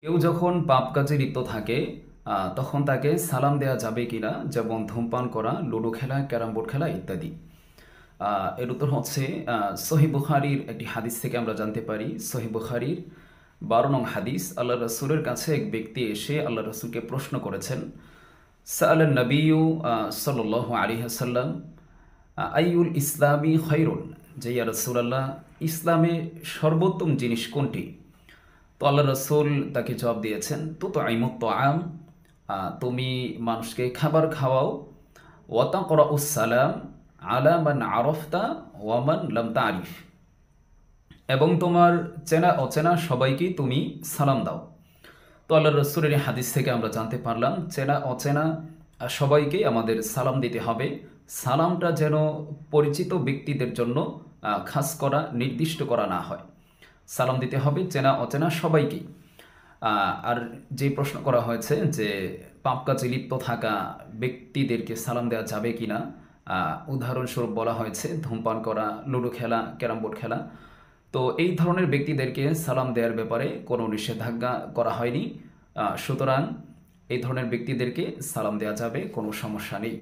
কেউ যখন পাপ কাজে লিপ্ত থাকে তখন তাকে সালাম দেয়া যাবে কিনা, যেমন ধূমপান করা, লুডো খেলা, ক্যারাম বোর্ড খেলা ইত্যাদি। এর উত্তর হচ্ছে সহিহ বুখারীর একটি হাদিস থেকে আমরা জানতে পারি। সহিহ বুখারীর 12 নং হাদিস। আল্লাহ রসুলের কাছে এক ব্যক্তি এসে আল্লাহ রসুলকে প্রশ্ন করেছেন, সাআলান নবিয়্যু সাল্লাল্লাহু আলাইহি ওয়াসাল্লাম আইয়ুল ইসলামি খৈরুন, যে ইয়া রাসূলুল্লাহ, ইসলামে সর্বোত্তম জিনিস কোনটি? তো আল্লাহ রসুল তাকে জবাব দিয়েছেন, তো আইমুত আম, তুমি মানুষকে খাবার খাওয়াও, ওয়াতা করা উসালাম আলা মান আরফতা ওয়ামান লাম তারিফ, এবং তোমার চেনা অচেনা সবাইকে তুমি সালাম দাও। তো আল্লাহ রসুলের এই হাদিস থেকে আমরা জানতে পারলাম চেনা অচেনা সবাইকে আমাদের সালাম দিতে হবে। সালামটা যেন পরিচিত ব্যক্তিদের জন্য খাস করা, নির্দিষ্ট করা না হয়। সালাম দিতে হবে চেনা অচেনা সবাইকেই। আর যে প্রশ্ন করা হয়েছে যে পাপ কাজে লিপ্ত থাকা ব্যক্তিদেরকে সালাম দেওয়া যাবে কি না, উদাহরণস্বরূপ বলা হয়েছে ধূমপান করা, লুডো খেলা, ক্যারাম বোর্ড খেলা। তো এই ধরনের ব্যক্তিদেরকে সালাম দেওয়ার ব্যাপারে কোনো নিষেধাজ্ঞা করা হয়নি। সুতরাং এই ধরনের ব্যক্তিদেরকে সালাম দেওয়া যাবে, কোনো সমস্যা নেই।